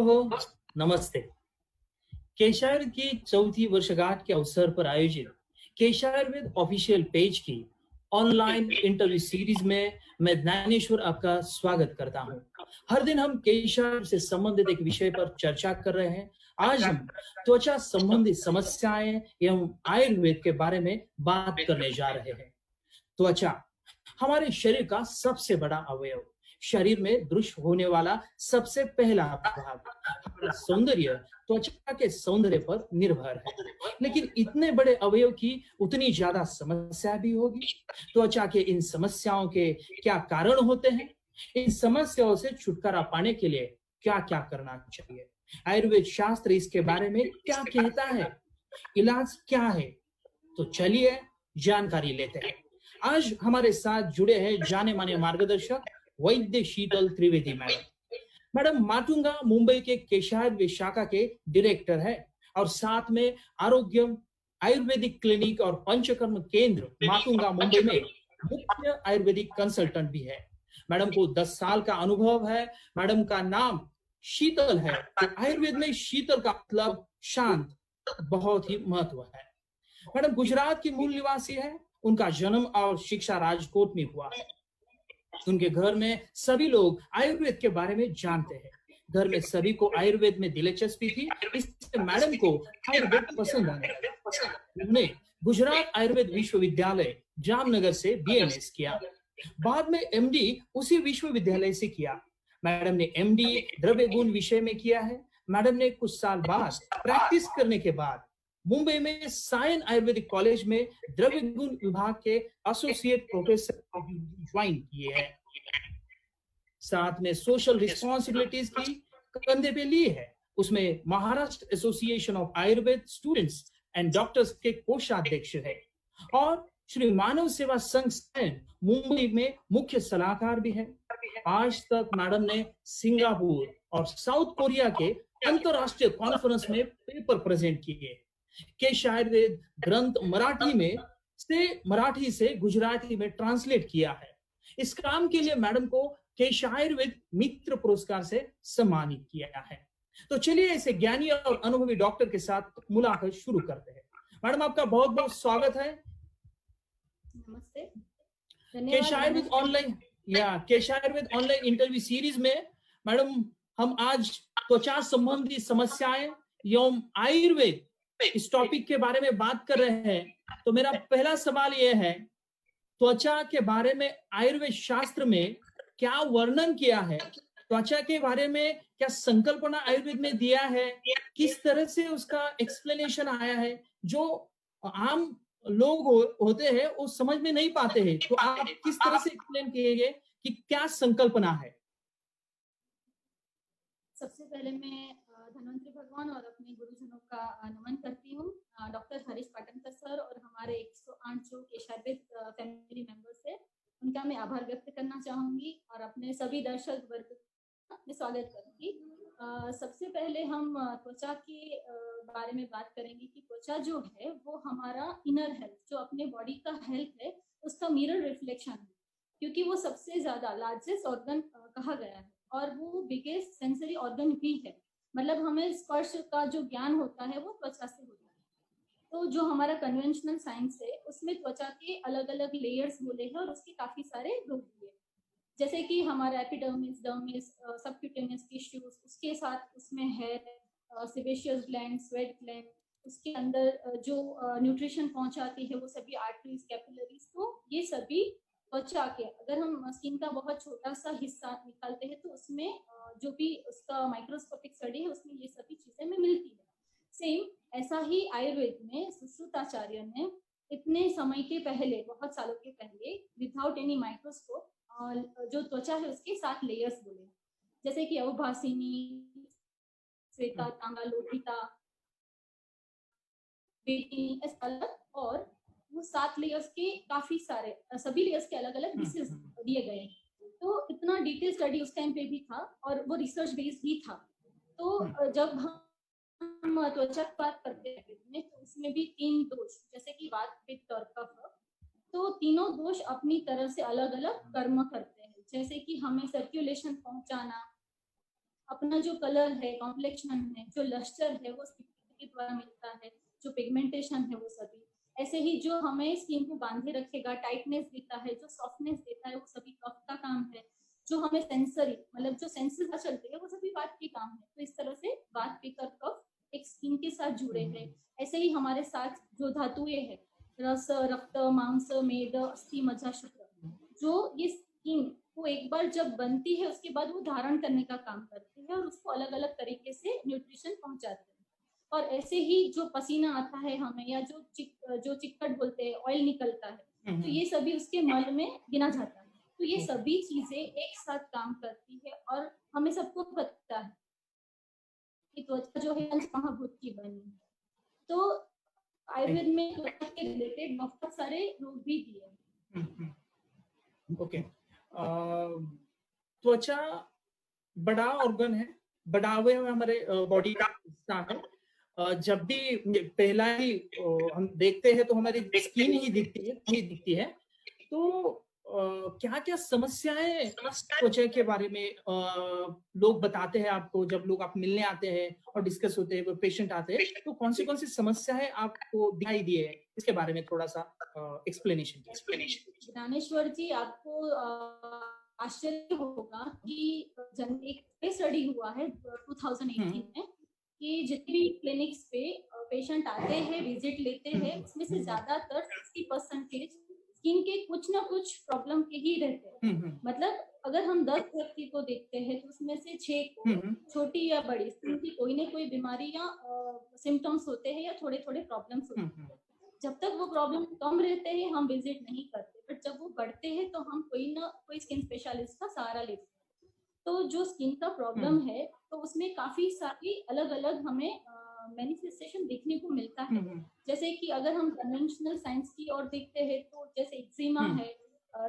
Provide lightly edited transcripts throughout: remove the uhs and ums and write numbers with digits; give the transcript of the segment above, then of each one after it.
हो, नमस्ते। केशायुर्वेद की चौथी वर्षगांठ के अवसर पर आयोजित केशायुर्वेद ऑफिशियल पेज की ऑनलाइन इंटरव्यू सीरीज में मैं ज्ञानेश्वर आपका स्वागत करता हूं। हर दिन हम केशायुर्वेद से संबंधित एक विषय पर चर्चा कर रहे हैं। आज हम त्वचा संबंधी समस्याएं एवं आयुर्वेद के बारे में बात करने जा रहे हैं। त्वचा हमारे शरीर का सबसे बड़ा अवयव, शरीर में दृश्य होने वाला सबसे पहला भाग। हमारा सौंदर्य त्वचा के सौंदर्य पर निर्भर है, लेकिन इतने बड़े अवयव की उतनी ज्यादा समस्या भी होगी। त्वचा के इन समस्याओं के क्या कारण होते हैं? इन समस्याओं से छुटकारा पाने के लिए क्या क्या करना चाहिए? आयुर्वेद शास्त्र इसके बारे में क्या कहता है? इलाज क्या है? तो चलिए जानकारी लेते हैं। आज हमारे साथ जुड़े हैं जाने माने मार्गदर्शक वैद्य शीतल त्रिवेदी मैडम। मैडम माटुंगा मुंबई के केशायुर्वेद शाखा के डायरेक्टर है और साथ में आरोग्य आयुर्वेदिक क्लिनिक और पंचकर्म केंद्र माटुंगा मुंबई में मुख्य आयुर्वेदिक कंसल्टेंट भी है। मैडम को 10 साल का अनुभव है। मैडम का नाम शीतल है, तो आयुर्वेद में शीतल का मतलब शांत बहुत ही महत्व है। मैडम गुजरात की मूल निवासी है। उनका जन्म और शिक्षा राजकोट में हुआ है। उनके घर में सभी लोग आयुर्वेद के बारे में जानते हैं। घर में सभी को आयुर्वेद में दिलचस्पी थी, इसलिए मैडम को आयुर्वेद पसंद आने लगा। उन्होंने गुजरात आयुर्वेद विश्वविद्यालय जामनगर से बीएमएस किया। बाद में एमडी उसी विश्वविद्यालय से किया। मैडम ने एमडी द्रव्य गुण विषय में किया है। मैडम ने कुछ साल बाद प्रैक्टिस करने के बाद मुंबई में सायन आयुर्वेदिक कॉलेज में द्रव्य गुण विभाग के एसोसिएट प्रोफेसर ज्वाइन किए हैं। साथ में सोशल रिस्पॉन्सिबिलिटीज की कंधे पे ली है। उसमें Maharashtra association of Ayurveda students and doctors के कोषाध्यक्ष है और श्री मानव सेवा संघ मुंबई में मुख्य सलाहकार भी है। आज तक मैडम ने सिंगापुर और साउथ कोरिया के अंतरराष्ट्रीय कॉन्फ्रेंस में पेपर प्रेजेंट किए। केशायुर्वेद ग्रंथ मराठी से गुजराती में ट्रांसलेट किया है। इस काम के लिए मैडम को केशायुर्वेद मित्र पुरस्कार से सम्मानित किया है। तो चलिए ऐसे ज्ञानी और अनुभवी डॉक्टर के साथ मुलाकात शुरू करते हैं। मैडम आपका बहुत बहुत स्वागत है। नमस्ते। केशायुर्वेद ऑनलाइन इंटरव्यू सीरीज में मैडम हम आज त्वचा संबंधी समस्याएं एवं आयुर्वेद इस टॉपिक के बारे में बात कर रहे हैं। तो मेरा पहला सवाल यह है, त्वचा के बारे में आयुर्वेद शास्त्र में क्या वर्णन किया है? त्वचा के बारे में क्या संकल्पना आयुर्वेद में दिया है? किस तरह से उसका एक्सप्लेनेशन आया है? जो आम लोग होते हैं वो समझ में नहीं पाते हैं, तो आप किस तरह से एक्सप्लेन कीजिए कि क्या संकल्पना है? सबसे पहले मैं धन्वंतरी भगवान और अपने गुरुजनों का नमन करती हूँ। डॉक्टर हरीश पाटनकर सर और हमारे 108 जो केशायुर्वेद फैमिली मेंबर्स है, उनका मैं आभार व्यक्त करना चाहूंगी और अपने सभी दर्शक वर्ग का मैं स्वागत करूंगी। सबसे पहले हम त्वचा के बारे में बात करेंगे कि त्वचा जो है वो हमारा इनर हेल्थ, जो अपने बॉडी का हेल्थ है, उसका मिरर रिफ्लेक्शन है, क्योंकि वो सबसे ज्यादा लार्जेस्ट ऑर्गन कहा गया है और वो बिगेस्ट सेंसरी ऑर्गन भी है। मतलब हमें स्पर्श का जो ज्ञान होता है वो त्वचा से होता है। तो जो हमारा कन्वेंशनल साइंस है उसमें त्वचा के अलग अलग लेयर्स बोले हैं और उसके काफी सारे ग्रुप भी है, जैसे कि हमारा एपिडर्मिस, डर्मिस, सबक्यूटेनियस टिश्यूज, उसके साथ उसमें है सेबेशियस ग्लैंड, स्वेट ग्लैंड, उसके अंदर जो न्यूट्रिशन पहुंचाती है वो सभी आर्टरीज, कैपिलरीज। तो ये सभी त्वचा के, अगर हम स्किन का बहुत छोटा सा हिस्सा निकालते हैं तो उसमें जो भी उसका माइक्रोस्कोपिक स्टडी है उसमें ये सभी चीजें में मिलती है। सेम ऐसा ही आयुर्वेद में सुश्रुताचार्य ने इतने समय के पहले, बहुत सालों के पहले, विदाउट एनी माइक्रोस्कोप जो त्वचा है उसके 7 लेयर्स बोले, जैसे कि अवभासिनी, श्वेता, तांगा, लोहिता, बेटी, और वो 7 लेयर्स के काफी सारे, सभी लेयर्स के अलग अलग डिसीज दिए गए। तो इतना डिटेल स्टडी उस टाइम पे भी था और वो रिसर्च बेस्ड भी था। तो जब हम त्वचा की बात करते हैं तो उसमें भी 3 दोष, जैसे कि वात, पित्त और कफ, तो तीनों दोष अपनी तरह से अलग अलग कर्म करते हैं। जैसे कि हमें सर्कुलेशन पहुंचाना, अपना जो कलर है, कॉम्प्लेक्शन है, जो लस्टर है, वो स्किन के द्वारा मिलता है, जो पिगमेंटेशन है वो सभी। ऐसे ही जो हमें स्किन को बांधे रखेगा, टाइटनेस देता है, जो सॉफ्टनेस देता है, वो सभी कफ का काम है। जो हमें सेंसरी मतलब जो सेंसेस चलते हैं वो सभी वात के काम है। तो इस तरह से वात, पित्त और कफ एक स्किन के साथ जुड़े हैं। ऐसे ही हमारे साथ जो धातुएं हैं, रस, रक्त, मांस, मेद, अस्थि, मज्जा, शुक्र, जो ये स्किन को एक बार जब बनती है उसके बाद वो धारण करने का काम करती है और उसको अलग अलग तरीके से न्यूट्रिशन पहुंचाते हैं। और ऐसे ही जो पसीना आता है हमें, या जो चिकट बोलते हैं, ऑयल निकलता है, तो ये सभी उसके मल में गिना जाता है। तो ये सभी चीजें एक साथ काम करती है। और हमें सबको पता है कि त्वचा जो है पंचमहाभूत की बनी है। तो आयुर्वेद में त्वचा के रिलेटेड बहुत सारे रोग भी दिए हैं। ओके, त्वचा बड़ा ऑर्गन है, बड़ा हुए में हमारे बॉडी का हिस्सा है। जब भी पहला ही हम देखते हैं तो हमारी स्किन ही दिखती है। तो क्या क्या समस्याएं त्वचा के बारे में लोग बताते हैं आपको, जब लोग आप मिलने आते हैं और डिस्कस होते हैं, पेशेंट आते हैं, तो कौन सी समस्याएं आपको दिखाई दी है, इसके बारे में थोड़ा सा एक्सप्लेनेशन। ज्ञानेश्वर जी, आपको आश्चर्य होगा कि एक स्टडी हुआ है 2018 में कि जितने भी क्लिनिक्स पे पेशेंट आते हैं, विजिट लेते हैं, उसमें से ज्यादातर 60% स्किन के कुछ ना कुछ प्रॉब्लम के ही रहते हैं। मतलब अगर हम 10 व्यक्ति को देखते हैं तो उसमें से 6 को छोटी या बड़ी स्किन की कोई ना कोई बीमारी या सिम्टम्स होते हैं या थोड़े थोड़े प्रॉब्लम्स होते हैं। जब तक वो प्रॉब्लम कम रहते हैं हम विजिट नहीं करते, बट जब वो बढ़ते हैं तो हम कोई ना कोई स्किन स्पेशलिस्ट का सहारा लेते हैं। तो जो स्किन का प्रॉब्लम है तो उसमें काफी सारी अलग अलग हमें मैनिफेस्टेशन देखने को मिलता है। जैसे कि अगर हम कन्वेंशनल साइंस की ओर देखते हैं तो जैसे एक्जिमा है,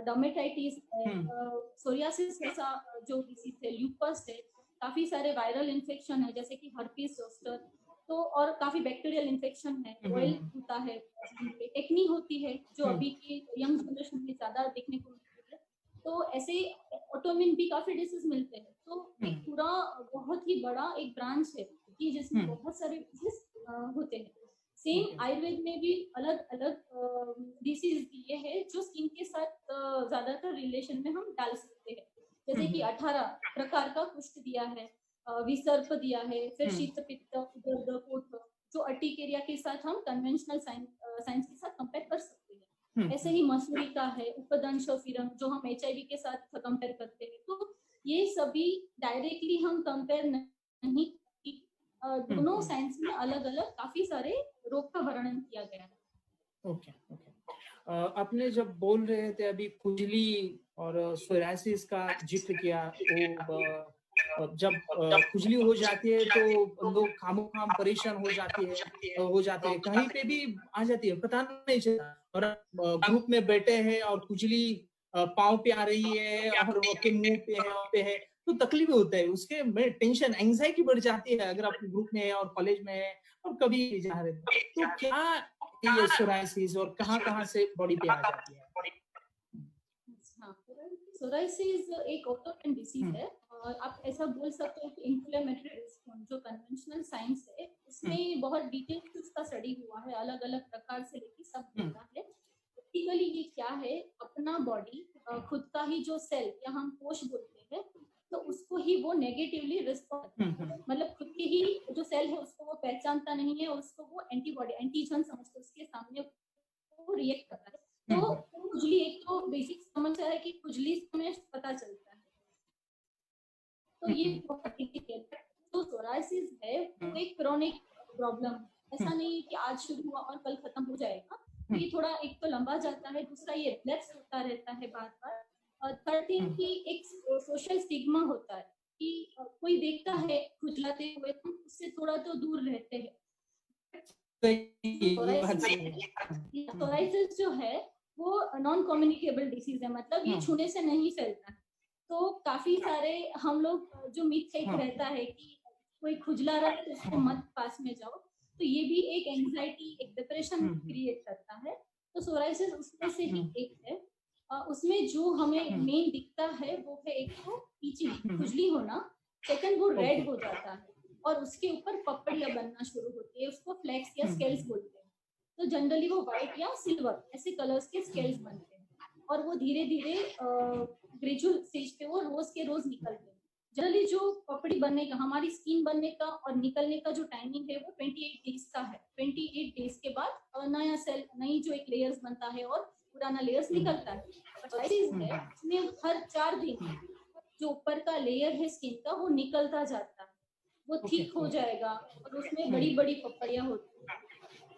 डर्मेटाइटिस है, सोरियासिस जैसा जो डिसीज है, ल्यूपस है, काफी सारे वायरल इन्फेक्शन है जैसे कि हर्पीस जोस्टर, तो और काफी बैक्टीरियल इन्फेक्शन है, ऑयल होता है, एक्नी होती है जो अभी की यंग जनरेशन में ज्यादा देखने को मिलती है। तो ऐसे ऑटोइम्यून भी काफी डिसीज मिलते हैं। तो एक पूरा बहुत ही बड़ा एक ब्रांच है कि जिसमें बहुत सारे डिसीज होते हैं। सेम आयुर्वेद में भी अलग अलग डिसीज दिए हैं जो स्किन के साथ ज्यादातर रिलेशन में हम डाल सकते हैं। जैसे कि 18 प्रकार का कुष्ठ दिया है, विसर्प दिया है, फिर शीत, पित्त, उदर, पोथ, जो अर्टिकेरिया के साथ हम कन्वेंशनल साइंस के साथ कंपेयर कर सकते हैं। ऐसे ही मसूरी का है, उपदंश, फिरंग, जो हम HIV के साथ कंपेयर करते हैं। तो ये सभी डायरेक्टली हम कंपेयर नहीं, दोनों साइंस में अलग अलग काफी सारे रोग का वर्णन किया गया है। ओके। आपने जब बोल रहे थे अभी खुजली और सोरायसिस का जिक्र किया, जब खुजली हो जाती है तो लोग खामोखाम परेशान हो जाते हैं, कहीं पे भी आ जाती है, पता नहीं चलता। और ग्रुप में बैठे हैं और खुजली पाँव पे आ रही है और आपके मुंह पे है तो तकलीफ होता है, उसके में टेंशन, एंजाइटी बढ़ जाती है अगर आप ग्रुप में है और कॉलेज में है और कभी जा रहे हैं। तो क्या ये सोरायसिस और कहाँ से बॉडी पे आ जाती है? सोरायसिस एक ऑटोइम्यून डिसीज है और आप ऐसा बोल सकते हो कि इन्फ्लेमेटरी रिस्पॉन्स, जो कन्वेंशनल साइंस है उसमें बहुत डिटेल से उसका स्टडी हुआ है, अलग अलग प्रकार से लेके सब होता है। बेसिकली ये क्या है, अपना बॉडी खुद का ही जो सेल या हम कोश बोलते हैं तो उसको ही वो नेगेटिवली रिस्पॉन्ड, मतलब खुद के ही जो सेल है उसको वो पहचानता नहीं है और उसको वो एंटीबॉडी, एंटीजन समझते उसके सामने वो रिएक्ट करता है। तो खुजली एक तो बेसिक समस्या है कि खुजली में पता चलता है, तो ये बहुत तो सोरायसिस है वो एक क्रोनिक प्रॉब्लम, ऐसा नहीं कि आज शुरू हुआ और कल खत्म हो जाएगा। ये थोड़ा एक तो लंबा जाता है, दूसरा ये रिलैप्स होता रहता है बार बार, और थर्ड थिंग की एक सोशल स्टिग्मा होता है कि कोई देखता है खुजलाते हुए तो उससे थोड़ा तो दूर रहते हैं। सोरायसिस जो है वो नॉन कम्युनिकेबल डिसीज है, मतलब ये छूने से नहीं फैलता। तो काफी सारे हम लोग जो मिथ एक रहता है कि कोई खुजला रहा है तो उसको मत पास में जाओ, तो ये भी एक एंजाइटी, एक डिप्रेशन क्रिएट करता है। तो सोरायसिस उसमें से ही एक है। उसमें जो हमें मेन दिखता है वो है एक तो इचिंग, खुजली होना, सेकंड वो ओके। रेड हो जाता है और उसके ऊपर पपड़ियां बनना शुरू होती है, उसको फ्लैक्स या स्केल्स बोलते हैं। तो जनरली वो व्हाइट या सिल्वर ऐसे कलर्स के स्केल्स बनते हैं और वो धीरे धीरे ग्रेजुअल स्टेज पे वो रोज के रोज निकलते हैं। जनरली जो पपड़ी बनने का, हमारी स्किन बनने का और निकलने का जो टाइमिंग है वो 28 डेज का है। 28 डेज के बाद नया सेल, नई जो एक लेयर्स बनता है और पुराना लेयर्स निकलता है। है उसमें हर 4 दिन जो ऊपर का लेयर है स्किन का वो निकलता जाता है, वो ठीक हो जाएगा और उसमें बड़ी बड़ी पपड़ियां होती है।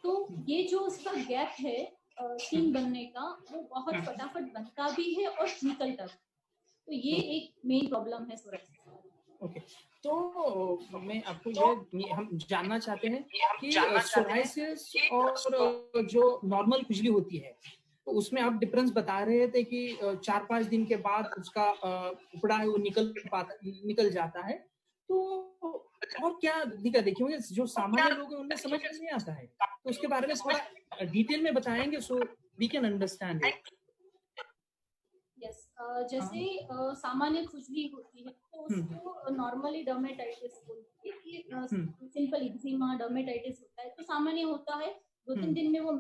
तो ये जो उसका गैप है स्किन बनने का, वो बहुत फटाफट बनता भी है और निकलता भी। तो ये एक मेन प्रॉब्लम है सोराइसिस। ओके, तो मैं आपको ये हम जानना चाहते हैं कि सोराइसिस और जो नॉर्मल खुजली होती है, तो उसमें आप डिफरेंस बता रहे थे कि 4-5 दिन के बाद उसका उपड़ा है वो निकल जाता है। तो और क्या दिक्कत है? क्योंकि जो सामान्य लोग हैं उन्हें समझ में नहीं आता है। तो उसके बारे में थोड़ा डिटेल में बताएंगे so we can understand it. Yes, जैसे सामान्य खुजली होती है तो उसको नॉर्मली डर्मेटाइटिस बोलते हैं कि सिंपल एक्जिमा डर्मेटाइटिस होता है, तो सामान्य होता है। 2-3 दिन में वो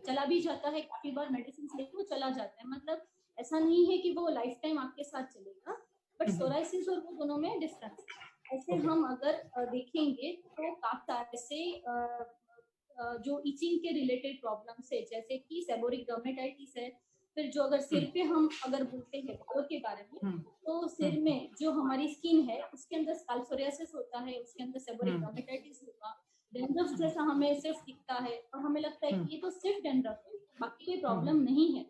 चला भी जाता है, काफी बार मेडिसिन लेके वो चला जाता है, मतलब ऐसा नहीं है कि वो लाइफ टाइम आपके साथ चलेगा। बट सोराइसिस और वो दोनों में डिफरेंस है। ऐसे हम अगर देखेंगे तो काफी सारे से जो इचिंग के रिलेटेड प्रॉब्लम्स है, जैसे कि सेबोरिक डर्मेटाइटिस है। फिर जो अगर सिर पे हम अगर बोलते हैं बालों के बारे में, तो सिर में जो हमारी स्किन है उसके अंदर स्काल्प होता है, उसके अंदर सेबोरिक डर्मेटाइटिस होगा। डेंड्रफ जैसा हमें सिर्फ दिखता है और हमें लगता है कि ये तो सिर्फ डेंड्रफ है, बाकी कोई प्रॉब्लम नहीं है।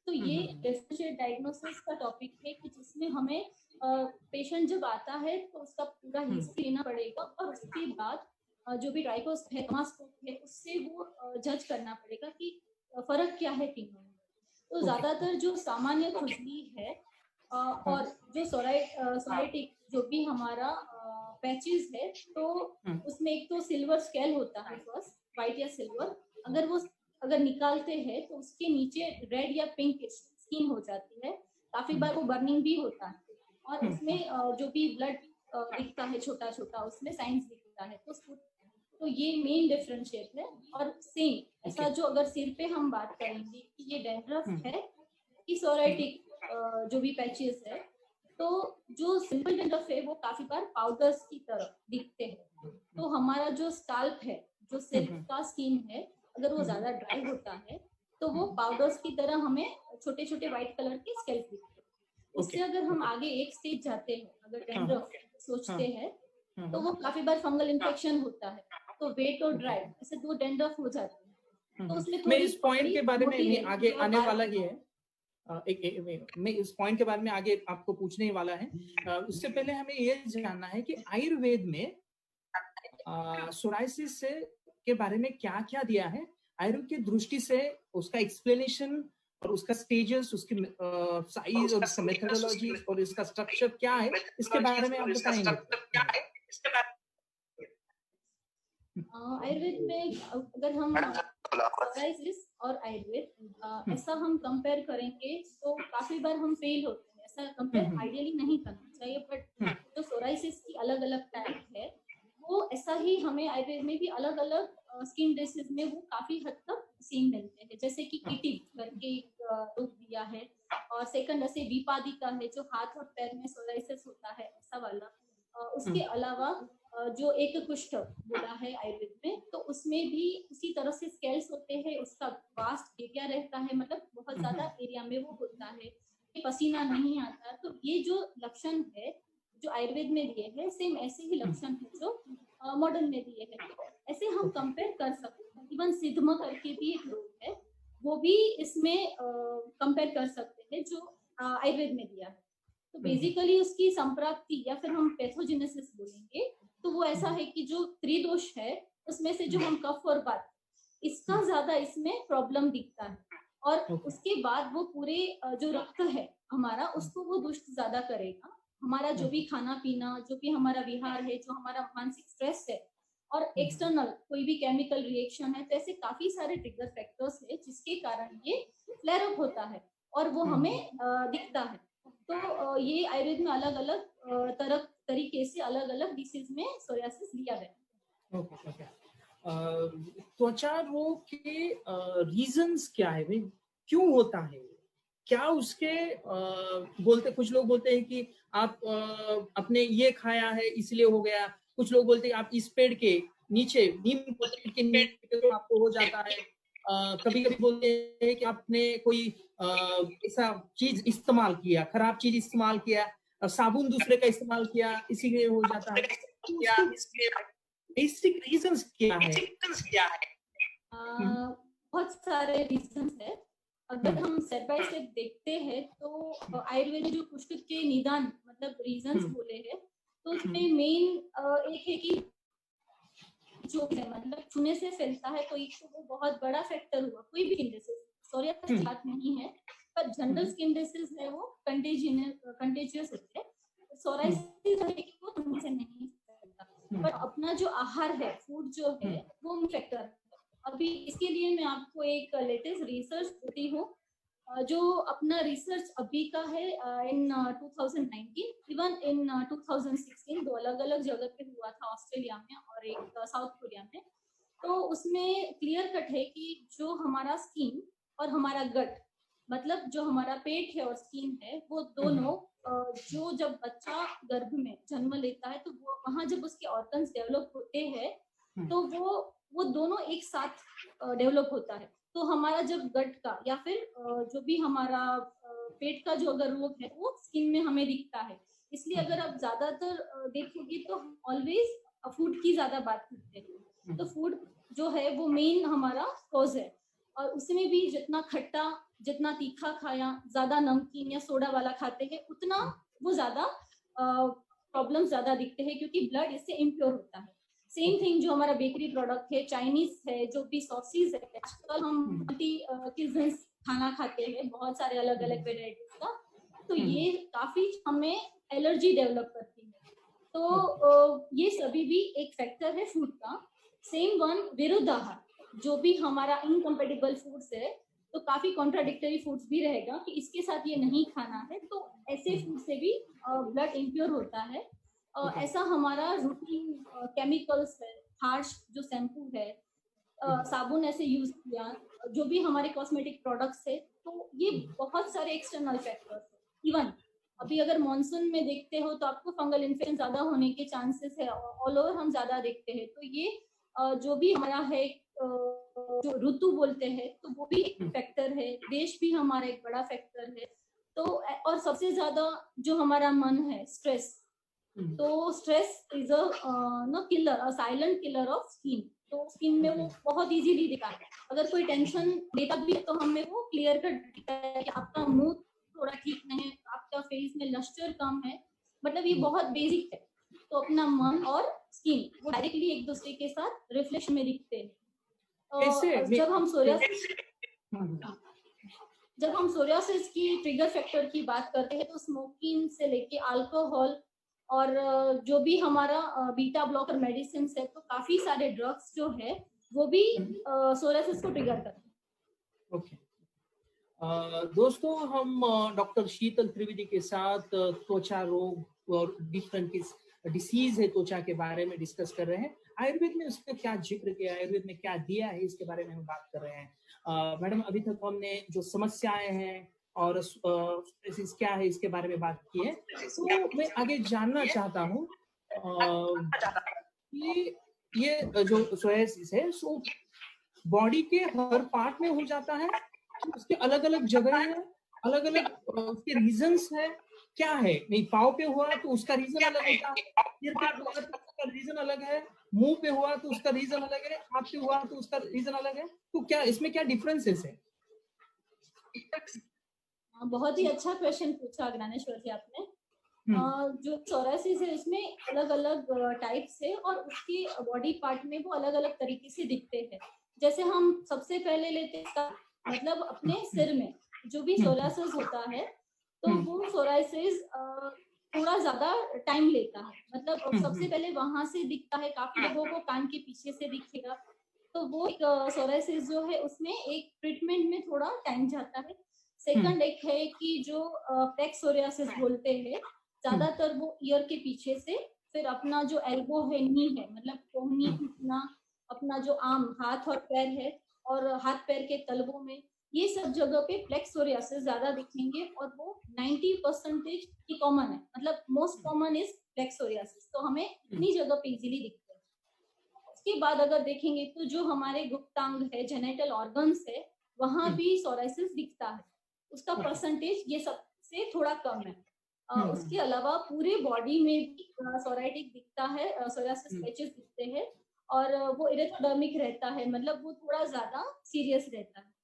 तो ये डिफरेंशिएट डायग्नोसिस का टॉपिक है कि जिसमें हमें पेशेंट जब आता है तो उसका पूरा हिस्ट्री लेना पड़ेगा और उसके बाद जो भी ट्राइकोस्कोप है उससे वो जज करना पड़ेगा कि फर्क क्या है तीनों में। तो ज्यादातर जो सामान्य खुजली है और जो सोराइटिक जो भी हमारा पैचेस है, तो उसमें एक तो सिल्वर स्केल होता है, फर्स्ट व्हाइट या सिल्वर। अगर निकालते हैं तो उसके नीचे रेड या पिंक स्किन हो जाती है। काफी बार वो बर्निंग भी होता है और उसमें जो भी ब्लड दिखता है छोटा छोटा, उसमें साइंस दिखता है। तो ये मेन डिफरेंशिएट है। और सेम ऐसा जो अगर सिर पे हम बात करेंगे कि ये डेंड्रफ है कि सोराइटिक जो भी पैचेस है, तो जो सिंपल डेंड्रफ है वो काफी बार पाउडर्स की तरह दिखते हैं। तो हमारा जो स्काल्प है, जो सिर का स्किन है, अगर वो ज्यादा ड्राई होता है तो वो पाउडर्स की तरह हमें छोटे छोटे व्हाइट कलर के स्केल्स दिखते हैं। उससे अगर हम आगे एक स्टेज जाते हैं, अगर डेंड्रफ सोचते हैं, तो वो काफी बार फंगल इन्फेक्शन होता है, तो वेट और ड्राई ऐसे 2 डेंड्रफ हो जाते हैं। तो उसमें मैं इस पॉइंट के बारे में आगे आने वाला ही है। मैं इस पॉइंट के बारे में आगे आपको पूछने ही वाला है। उससे पहले हमें ये जानना है कि आयुर्वेद में सोराइसिस से के बारे में क्या क्या दिया है आयुर्वेद की दृष्टि से, उसका एक्सप्लेनेशन और उसका स्टेजेस, उसकी साइज और उसका मेथोडोलॉजी और इसका स्ट्रक्चर क्या है, इसके बारे में आप बताएंगे। आयुर्वेद में अगर हम सोराइसिस और आयुर्वेद ऐसा हम कंपेयर करेंगे तो काफी बार हम फेल होते हैं। ऐसा कंपेयर आइडियली नहीं करना चाहिए, बट जो सोराइसिस की अलग अलग टाइप है, वो ऐसा ही हमें आयुर्वेद में भी अलग अलग स्किन डिसीज में वो काफी हद तक सेम मिलते हैं। जैसे कि किटी करके एक रोग दिया है, और सेकंड ऐसे विपादिका है जो हाथ और पैर में सोराइसिस होता है, ऐसा वाला। उसके अलावा जो एक कुष्ठ बोला है आयुर्वेद में, तो उसमें भी उसी तरह से स्केल्स होते हैं, उसका वास्ट एरिया रहता है, मतलब बहुत ज्यादा एरिया में वो होता है, पसीना नहीं आता। तो ये जो लक्षण है जो आयुर्वेद में दिए हैं, सेम ऐसे ही लक्षण है जो मॉडर्न में दिए हैं। ऐसे हम कंपेयर कर सकते हैं। इवन सिद्धम करके भी एक रोग है, वो भी इसमें कंपेयर कर सकते हैं जो आयुर्वेद में दिया है। तो बेसिकली उसकी संप्राप्ति या फिर हम पैथोजेनेसिस बोलेंगे, तो वो ऐसा है कि जो त्रिदोष है उसमें से जो हम कफ और वात, इसका ज्यादा इसमें प्रॉब्लम दिखता है। और उसके बाद वो पूरे जो रक्त है हमारा, उसको वो दुष्ट ज्यादा करेगा। हमारा जो भी खाना पीना, जो भी हमारा विहार है, जो हमारा मानसिक स्ट्रेस है, और एक्सटर्नल कोई भी केमिकल रिएक्शन है, तो ऐसे काफी सारे ट्रिगर फैक्टर्स है जिसके कारण ये फ्लेयर अप होता है और वो हमें दिखता है। तो ये आयुर्वेद में अलग अलग तरह तरीके से अलग अलग डिसीज में सोरियासिस लिया गया। Okay okay. त्वचा रोग के रीजंस क्या है भाई, क्यों होता है, क्या उसके बोलते, कुछ लोग बोलते हैं कि आप अपने ये खाया है इसलिए हो गया, कुछ लोग बोलते हैं आप इस पेड़ के नीचे, नीम के पेड़ के नीचे तो आपको हो जाता है, कभी कभी बोलते हैं कि आपने कोई ऐसा चीज इस्तेमाल किया, खराब चीज इस्तेमाल किया, साबुन दूसरे का इस्तेमाल किया, इसीलिए हो जाता है। तो उसके बेसिक रीजंस क्या है? बहुत सारे रीजंस है। अगर हम स्टेप बाय स्टेप देखते हैं तो आयुर्वेद में जो कुष्ठ के निदान मतलब रीजंस बोले हैं, तो उसमें मेन एक है कि जो है मतलब छूने से फैलता है, तो एक तो वो बहुत बड़ा फैक्टर हुआ। कोई भी स्किन डिसीज, सोरियासिस बात नहीं है, पर जनरल स्किन डिसीज है वो कंटेजियस होते हैं। सोरियासिस है कि वो छूने से नहीं फैलता, पर अपना जो आहार है, फूड जो है, वो फैक्टर है। अभी इसके लिए मैं आपको एक लेटेस्ट रिसर्च देती हूँ, जो अपना रिसर्च अभी का है इन 2019, इवन इन 2016, दो अलग अलग जगह पे हुआ था, ऑस्ट्रेलिया में और एक साउथ कोरिया में। तो उसमें क्लियर कट है कि जो हमारा स्किन और हमारा गट, मतलब जो हमारा पेट है और स्किन है, वो दोनों जो जब बच्चा गर्भ में जन्म लेता है तो वो वहाँ जब उसके ऑर्गन्स डेवलप होते हैं तो वो दोनों एक साथ डेवलप होता है। तो हमारा जब गट का या फिर जो भी हमारा पेट का जो अगर रोग है वो स्किन में हमें दिखता है। इसलिए अगर आप ज्यादातर देखोगे तो ऑलवेज फूड की ज्यादा बात करते हैं। तो फूड जो है वो मेन हमारा कॉज है, और उसमें भी जितना खट्टा, जितना तीखा खाया, ज्यादा नमकीन या सोडा वाला खाते हैं, उतना वो ज्यादा प्रॉब्लम ज्यादा दिखते हैं, क्योंकि ब्लड इससे इम्प्योर होता है। सेम थिंग जो हमारा बेकरी प्रोडक्ट है, चाइनीज है, जो भी सॉसेज है, आजकल हम मल्टी क्यूजिन्स खाना खाते हैं, बहुत सारे अलग अलग वेराइटीज का, तो ये काफी हमें एलर्जी डेवलप करती है। तो ये सभी भी एक फैक्टर है फूड का। सेम वन विरुद्ध आहार, जो भी हमारा इनकम्पेटिबल फूड्स है, तो काफी कॉन्ट्राडिक्टरी फूड्स भी रहेगा कि इसके साथ ये नहीं खाना है, तो ऐसे फूड से भी ब्लड इम्प्योर होता है। ऐसा हमारा रूटीन केमिकल्स है, हार्श जो शैम्पू है, साबुन ऐसे यूज किया, जो भी हमारे कॉस्मेटिक प्रोडक्ट्स है, तो ये बहुत सारे एक्सटर्नल फैक्टर्स है। इवन अभी अगर मॉनसून में देखते हो तो आपको फंगल इन्फेक्शन ज्यादा होने के चांसेस है, ऑल ओवर हम ज्यादा देखते हैं। तो ये जो भी हमारा है जो ऋतु बोलते हैं, तो वो भी एक फैक्टर है। देश भी हमारा एक बड़ा फैक्टर है। तो और सबसे ज्यादा जो हमारा मन है, स्ट्रेस, तो stress is a killer, a silent killer of skin. तो स्किन में वो बहुत इजीली दिखता है। अगर कोई टेंशन लेता भी है तो हमें वो क्लियर कट दिखता है कि आपका मुंह थोड़ा ठीक नहीं है, आपका फेस में लस्टर कम है, मतलब ये बहुत बेसिक है। तो अपना मन और स्किन वो डायरेक्टली एक दूसरे के साथ रिफ्लेक्शन में दिखते हैं। जब हम सोरियासिस की ट्रिगर फैक्टर की बात करते हैं, तो स्मोकिंग से लेके अल्कोहल और जो भी हमारा बीटा ब्लॉकर मेडिसिन है, तो काफी सारे ड्रग्स जो है वो भी सोरियासिस को ट्रिगर करते हैं। ओके दोस्तों, हम डॉक्टर शीतल त्रिवेदी के साथ त्वचा रोग और डिफरेंट डिसीज है त्वचा के बारे में डिस्कस कर रहे हैं। आयुर्वेद में उसका क्या जिक्र किया, आयुर्वेद में क्या दिया है, इसके बारे में हम बात कर रहे हैं। मैडम, अभी तक हमने जो समस्याएं हैं और क्या है इसके बारे में बात की है। तो मैं आगे जानना चाहता हूँ कि ये जो सोरियासिस है सो बॉडी के हर पार्ट में हो जाता है, उसके अलग अलग जगह है, अलग अलग उसके रीजंस है, क्या है? नहीं, पाँव पे हुआ तो उसका रीजन अलग होता है, सिर पे हुआ तो उसका रीजन अलग है, मुंह पे हुआ तो उसका रीजन अलग है, हाथ पे हुआ तो उसका रीजन अलग है। तो क्या इसमें क्या डिफरेंसेस है? बहुत ही अच्छा क्वेश्चन पूछा ज्ञानेश्वर जी आपने। जो सोरियासिस है उसमें अलग अलग टाइप्स है और उसके बॉडी पार्ट में वो अलग अलग तरीके से दिखते हैं। जैसे हम सबसे पहले लेते हैं मतलब अपने सिर में जो भी सोरियासिस होता है, तो वो सोरियासिस थोड़ा ज्यादा टाइम लेता है। मतलब सबसे पहले वहां से दिखता है, काफी लोगों को कान के पीछे से दिखेगा, तो वो सोरियासिस जो है उसमें एक ट्रीटमेंट में थोड़ा टाइम जाता है। सेकंड एक है कि जो प्लेक्स सोरियासिस बोलते हैं, ज्यादातर वो ईयर के पीछे से, फिर अपना जो एल्बो है, नी है, मतलब कोहनी घुटना, अपना जो आर्म हाथ और पैर है, और हाथ पैर के तलवों में, ये सब जगह पे प्लेक्स सोरियासिस ज्यादा दिखेंगे, और वो 90% की कॉमन है, मतलब most common is plaques psoriasis, तो हमें इतनी जगह पे इजीली दिखते हैं। उसके बाद अगर देखेंगे तो जो हमारे गुप्तांग है, जेनेटल ऑर्गन्स है, वहां भी सोराइसिस दिखता है, उसका परसेंटेज ये सबसे थोड़ा कम है। उसके अलावा पूरे बॉडी में भी सोराइटिक दिखता है, सोराइसिस पैचेस दिखते हैं, और वो इरेथोडर्मिक रहता है, मतलब वो थोड़ा ज्यादा सीरियस रहता है।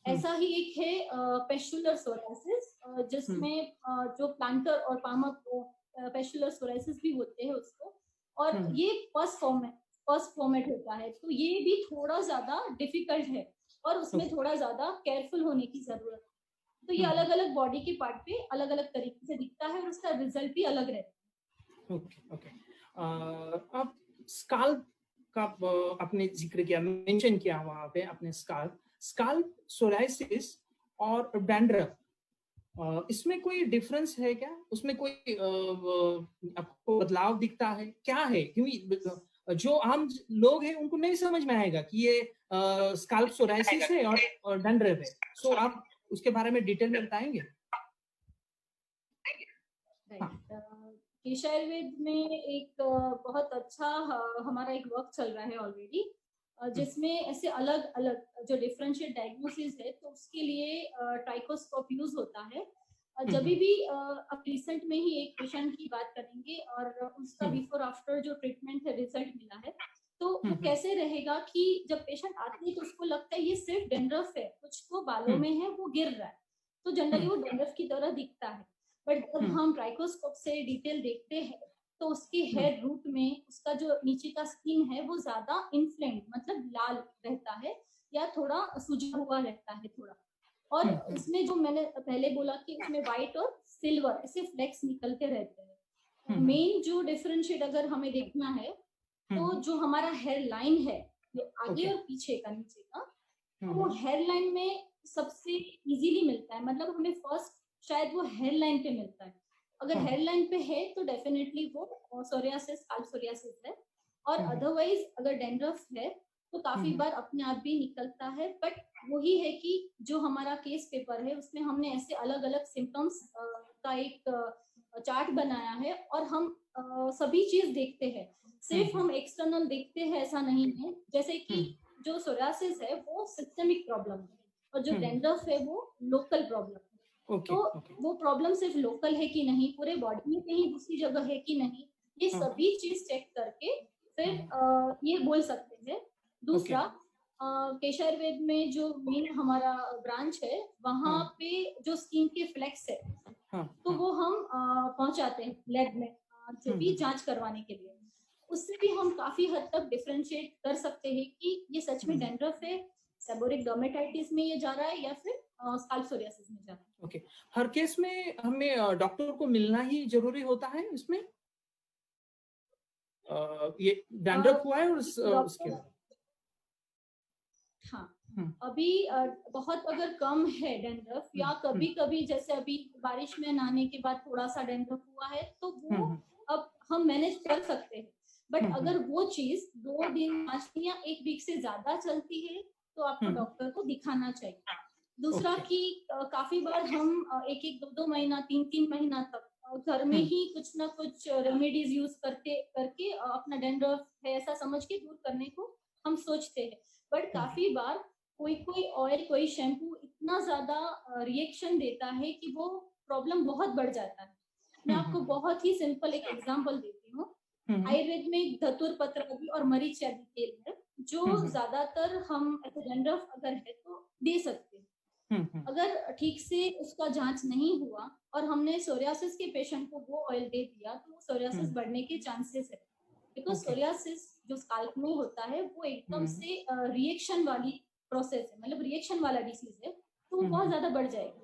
ऐसा ही एक है पेशुलर सोराइसिस, जिसमें जो प्लांटर और पामर पेशुलर सोराइसिस भी होते हैं उसको, और ये फर्स्ट फॉर्मेट होता है, तो ये भी थोड़ा ज्यादा डिफिकल्ट है, और उसमें थोड़ा ज्यादा केयरफुल होने की जरूरत है। तो ये अलग अलग बॉडी के पार्ट पे अलग अलग तरीके से दिखता है, और उसका रिजल्ट भी अलग रहता है। ओके। अब स्काल्प का आपने जिक्र किया, मेंशन किया वहां पे आपने स्काल्प सोराइसिस और डैंड्रफ, इसमें कोई डिफरेंस है क्या? उसमें कोई आपको बदलाव दिखता है क्या? है क्योंकि जो आम लोग हैं उनको नहीं समझ में आएगा कि ये स्काल्प सोराइसिस है और डैंड्रफ है। सो आप उसके बारे में डिटेल में बताएंगे? केश आयुर्वेद में एक बहुत अच्छा हमारा एक वर्क चल रहा है ऑलरेडी, जिसमें ऐसे अलग अलग जो डिफरेंशिएट डायग्नोसिस है, तो उसके लिए ट्राइकोस्कोप यूज होता है। जब भी अब रिसेंट में ही एक पेशेंट की बात करेंगे, और उसका बिफोर आफ्टर जो ट्रीटमेंट है, रिजल्ट मिला है, तो वो कैसे रहेगा कि जब पेशेंट आते हैं तो उसको लगता है ये सिर्फ डेंड्रफ है, कुछ तो बालों में है, वो गिर रहा है, तो जनरली वो डेंड्रफ की तरह दिखता है। बट जब हम ट्राइकोस्कोप से डिटेल देखते हैं, तो उसके हेयर रूट में उसका जो नीचे का स्किन है वो ज्यादा इन्फ्लेम्ड, मतलब लाल रहता है, या थोड़ा सूजा हुआ रहता है थोड़ा, और उसमें जो मैंने पहले बोला कि उसमें व्हाइट और सिल्वर ऐसे फ्लेक्स निकलते रहते हैं। मेन जो डिफरेंशिएट अगर हमें देखना है, तो जो हमारा हेयर लाइन है, ये आगे और पीछे का, नीचे का, तो वो हेयर लाइन में सबसे इजीली मिलता है, मतलब हमें फर्स्ट शायद वो हेयर लाइन पे मिलता है। अगर हेयर लाइन पे है तो डेफिनेटली वो सोरियासिस, स्काल्प सोरियासिस है, और अदरवाइज अगर डेंड्रफ है तो काफी बार अपने आप भी निकलता है। बट वही है कि जो हमारा केस पेपर है उसमें हमने ऐसे अलग अलग सिम्टम्स का एक चार्ट बनाया है, और हम सभी चीज देखते हैं, सिर्फ हम एक्सटर्नल देखते हैं ऐसा नहीं है। जैसे कि जो सोरियासिस है वो सिस्टमिक प्रॉब्लम है, और जो डेंड्रफ है वो लोकल प्रॉब्लम है। तो वो प्रॉब्लम सिर्फ लोकल है कि नहीं, पूरे बॉडी में कहीं दूसरी जगह है कि नहीं, ये सभी चीज चेक करके फिर ये बोल सकते हैं। दूसरा, केश आयुर्वेद में जो मेन हमारा ब्रांच है, वहां पे जो स्किन के फ्लेक्स है, तो वो हम पहुंचाते हैं लैब में, जो भी जांच करवाने के लिए। उससे भी हम काफी हद तक डिफरेंशिएट कर सकते हैं कि ये सच में डेंड्रफ है, सेबोरिक डर्मेटाइटिस में ये जा रहा है, या फिर स्काल्प सोरियासिस में जा रहा है। ओके। हर केस में हमें डॉक्टर को मिलना ही जरूरी होता है इसमें? ये डेंड्रफ हुआ है और उसके बाद? हाँ, अभी बहुत अगर कम है डेंड्रफ, या कभी कभी जैसे अभी बारिश में नहाने के बाद थोड़ा सा डेंड्रफ हुआ है, तो वो अब हम मैनेज कर सकते हैं। बट अगर वो चीज 2 दिन 5 दिन या 1 वीक से ज्यादा चलती है, तो आपको डॉक्टर को दिखाना चाहिए। दूसरा कि काफी बार हम 1-1, 2-2 महीना, 3-3 महीना तक घर में ही कुछ ना कुछ रेमेडीज यूज करके अपना डेंड्रफ है ऐसा समझ के दूर करने को हम सोचते हैं। बट काफी बार कोई ऑयल, कोई शैम्पू इतना ज्यादा रिएक्शन देता है कि वो प्रॉब्लम बहुत बढ़ जाता है। मैं आपको बहुत ही सिंपल एक एग्जांपल देती हूँ। आयुर्वेद में धतूर पत्र आदि और मरीच आदि तेल है, जो ज्यादातर हम डेंड्रफ अगर है तो दे सकते हैं। अगर ठीक से उसका जांच नहीं हुआ और हमने सोरियासिस के पेशेंट को वो ऑयल दे दिया, तो सोरियासिस बढ़ने के चांसेस है। बिकॉज सोरियासिस जो स्काल्प में होता है वो एकदम से रिएक्शन वाली प्रोसेस है, मतलब रिएक्शन वाला डिसीज है, तो वो बहुत ज्यादा बढ़ जाएगी।